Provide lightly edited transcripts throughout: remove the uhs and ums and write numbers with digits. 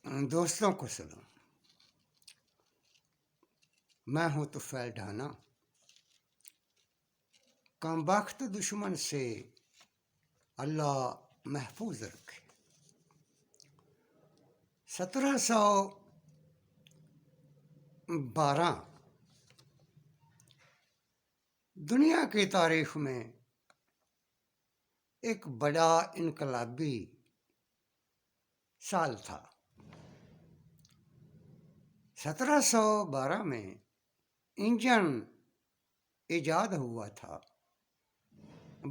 دوستوں کو سلام، میں ہوں طفیل ڈھانا۔ کم بخت دشمن سے اللہ محفوظ رکھے۔ 1712 دنیا کی تاریخ میں ایک بڑا انقلابی سال تھا۔ 1712 میں انجن ایجاد ہوا تھا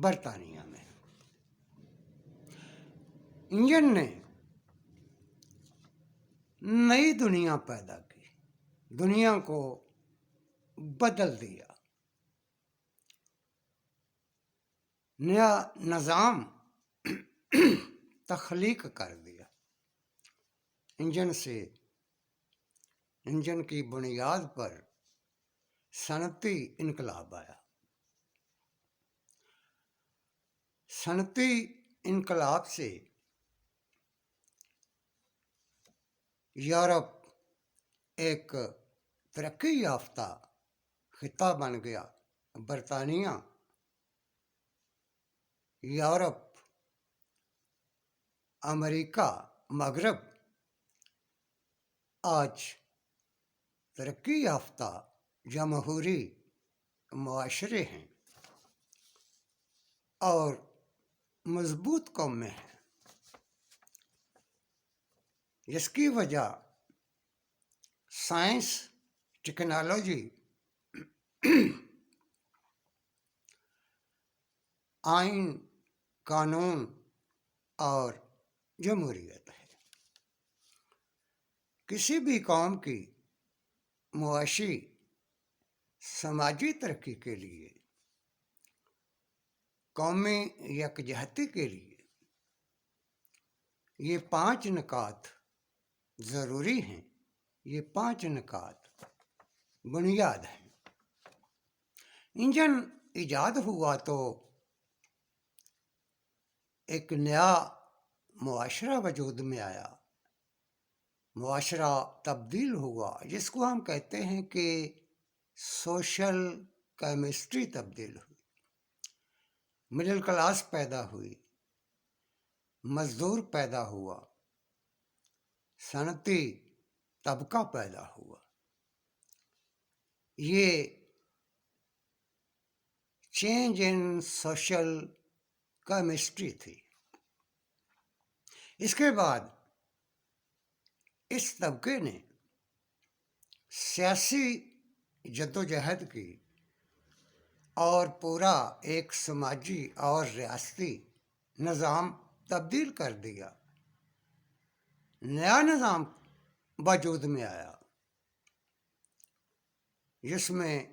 برطانیہ میں۔ انجن نے نئی دنیا پیدا کی، دنیا کو بدل دیا، نیا نظام تخلیق کر دیا۔ انجن کی بنیاد پر صنعتی انقلاب آیا۔ صنعتی انقلاب سے یورپ ایک ترقی یافتہ خطہ بن گیا۔ برطانیہ، یورپ، امریکہ، مغرب آج ترقی یافتہ جمہوری معاشرے ہیں اور مضبوط قومیں ہیں، جس کی وجہ سائنس، ٹیکنالوجی، آئین، قانون اور جمہوریت ہے۔ کسی بھی قوم کی معاشی سماجی ترقی کے لیے، قومی یکجہتی کے لیے یہ 5 نکات ضروری ہیں۔ یہ 5 نکات بنیاد ہیں۔ انجن ایجاد ہوا تو ایک نیا معاشرہ وجود میں آیا، معاشرہ تبدیل ہوا، جس کو ہم کہتے ہیں کہ سوشل کیمسٹری تبدیل ہوئی۔ مڈل کلاس پیدا ہوئی، مزدور پیدا ہوا، صنعتی طبقہ پیدا ہوا۔ یہ چینج ان سوشل کیمسٹری تھی۔ اس کے بعد اس طبقے نے سیاسی جدوجہد کی اور پورا ایک سماجی اور ریاستی نظام تبدیل کر دیا۔ نیا نظام وجود میں آیا، جس میں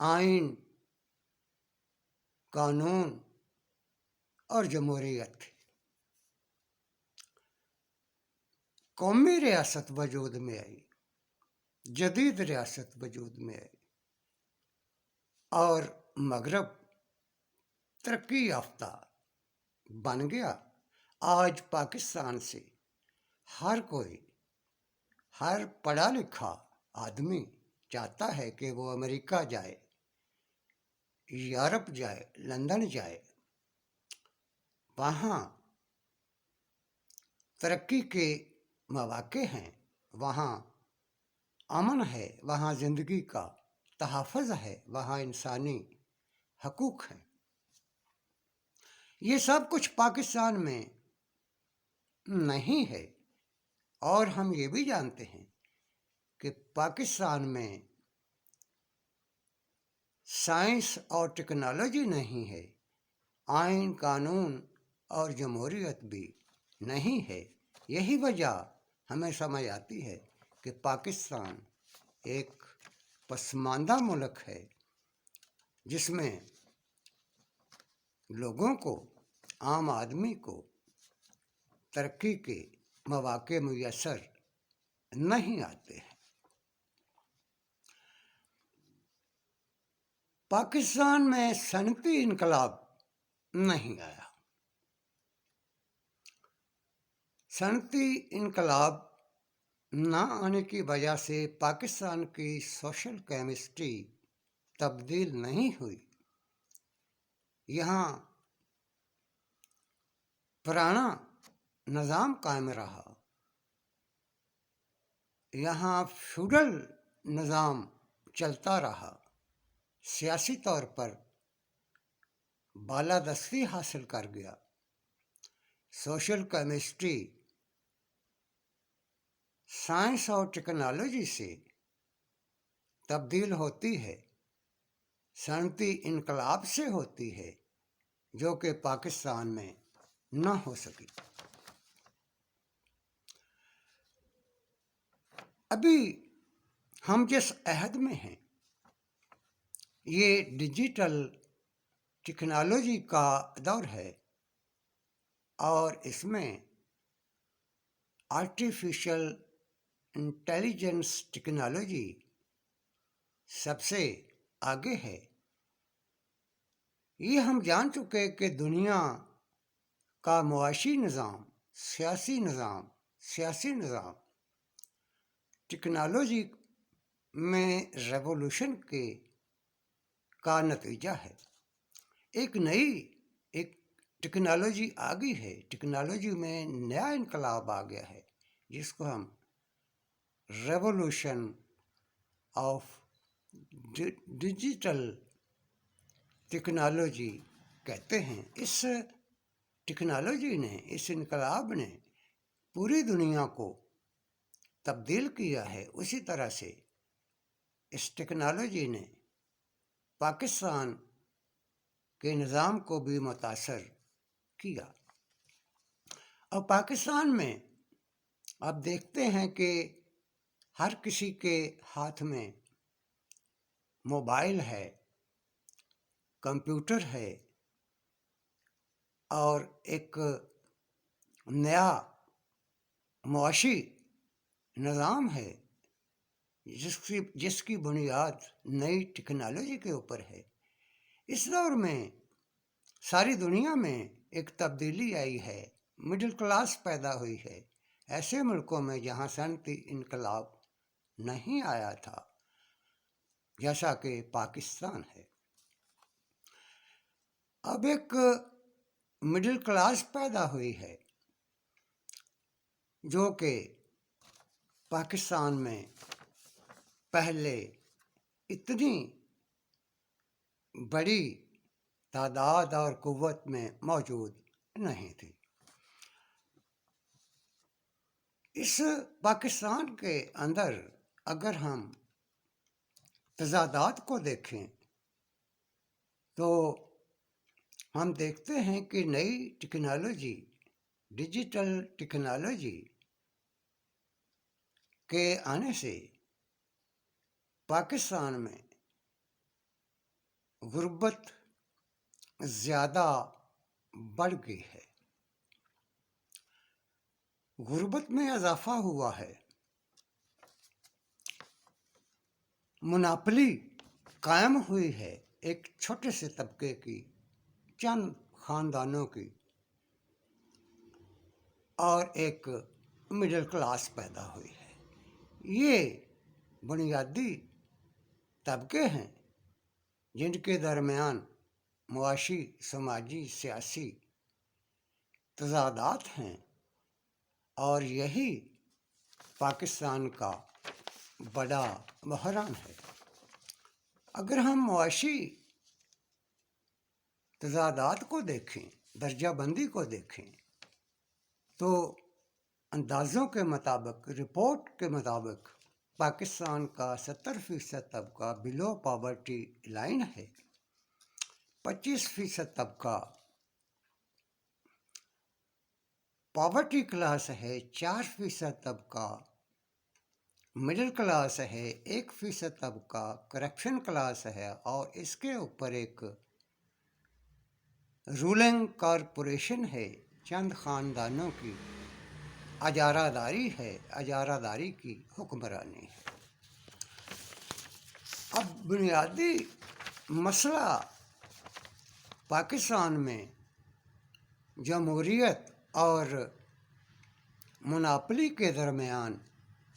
آئین، قانون اور جمہوریت تھی۔ قومی ریاست وجود میں آئی، جدید ریاست وجود میں آئی، اور مغرب ترقی یافتہ بن گیا۔ آج پاکستان سے ہر کوئی، ہر پڑھا لکھا آدمی چاہتا ہے کہ وہ امریکہ جائے، یورپ جائے، لندن جائے۔ وہاں ترقی کے مواقع ہیں، وہاں امن ہے، وہاں زندگی کا تحفظ ہے، وہاں انسانی حقوق ہیں۔ یہ سب کچھ پاکستان میں نہیں ہے، اور ہم یہ بھی جانتے ہیں کہ پاکستان میں سائنس اور ٹیکنالوجی نہیں ہے، آئین، قانون اور جمہوریت بھی نہیں ہے۔ یہی وجہ ہمیں سمجھ آتی ہے کہ پاکستان ایک پسماندہ ملک ہے، جس میں لوگوں کو، عام آدمی کو ترقی کے مواقع میسر نہیں آتے ہیں۔ پاکستان میں صنعتی انقلاب نہیں آیا۔ صنعتی انقلاب نہ آنے کی وجہ سے پاکستان کی سوشل کیمسٹری تبدیل نہیں ہوئی۔ یہاں پرانا نظام قائم رہا، یہاں فیوڈل نظام چلتا رہا، سیاسی طور پر بالادستی حاصل کر گیا۔ سوشل کیمسٹری سائنس اور ٹیکنالوجی سے تبدیل ہوتی ہے، صنعتی انقلاب سے ہوتی ہے، جو کہ پاکستان میں نہ ہو سکی۔ ابھی ہم جس عہد میں ہیں یہ ڈیجیٹل ٹیکنالوجی کا دور ہے، اور اس میں آرٹیفیشل انٹیلیجنس ٹیکنالوجی سب سے آگے ہے۔ یہ ہم جان چکے کہ دنیا کا معاشی نظام، سیاسی نظام ٹیکنالوجی میں ریولوشن کا نتیجہ ہے۔ ایک ٹیکنالوجی آ گئی ہے، ٹیکنالوجی میں نیا انقلاب آ گیا ہے، جس کو ہم ریولوشن آف ڈیجیٹل ٹیکنالوجی کہتے ہیں۔ اس ٹیکنالوجی نے، اس انقلاب نے پوری دنیا کو تبدیل کیا ہے۔ اسی طرح سے اس ٹیکنالوجی نے پاکستان کے نظام کو بھی متاثر کیا۔ اور پاکستان میں آپ دیکھتے ہیں کہ ہر کسی کے ہاتھ میں موبائل ہے، کمپیوٹر ہے، اور ایک نیا معاشی نظام ہے جس کی بنیاد نئی ٹیکنالوجی کے اوپر ہے۔ اس دور میں ساری دنیا میں ایک تبدیلی آئی ہے، مڈل کلاس پیدا ہوئی ہے، ایسے ملکوں میں جہاں صنعتی انقلاب نہیں آیا تھا، جیسا کہ پاکستان ہے۔ اب ایک مڈل کلاس پیدا ہوئی ہے جو کہ پاکستان میں پہلے اتنی بڑی تعداد اور قوت میں موجود نہیں تھی۔ اس پاکستان کے اندر اگر ہم تضادات کو دیکھیں تو ہم دیکھتے ہیں کہ نئی ٹیکنالوجی، ڈیجیٹل ٹیکنالوجی کے آنے سے پاکستان میں غربت زیادہ بڑھ گئی ہے، غربت میں اضافہ ہوا ہے، مناپلی قائم ہوئی ہے ایک چھوٹے سے طبقے کی، چند خاندانوں کی، اور ایک مڈل کلاس پیدا ہوئی ہے۔ یہ بنیادی طبقے ہیں جن کے درمیان معاشی، سماجی، سیاسی تضادات ہیں، اور یہی پاکستان کا بڑا بحران ہے۔ اگر ہم معاشی تضادات کو دیکھیں، درجہ بندی کو دیکھیں، تو اندازوں کے مطابق، رپورٹ کے مطابق پاکستان کا 70% طبقہ بلو پاورٹی لائن ہے، 25% طبقہ پاورٹی کلاس ہے، 4% طبقہ مڈل کلاس ہے، 1% طبقہ کرپشن کلاس ہے، اور اس کے اوپر ایک رولنگ کارپوریشن ہے، چند خاندانوں کی اجارہ داری ہے، اجارہ داری کی حکمرانی ہے۔ اب بنیادی مسئلہ پاکستان میں جمہوریت اور مناپلی کے درمیان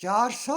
400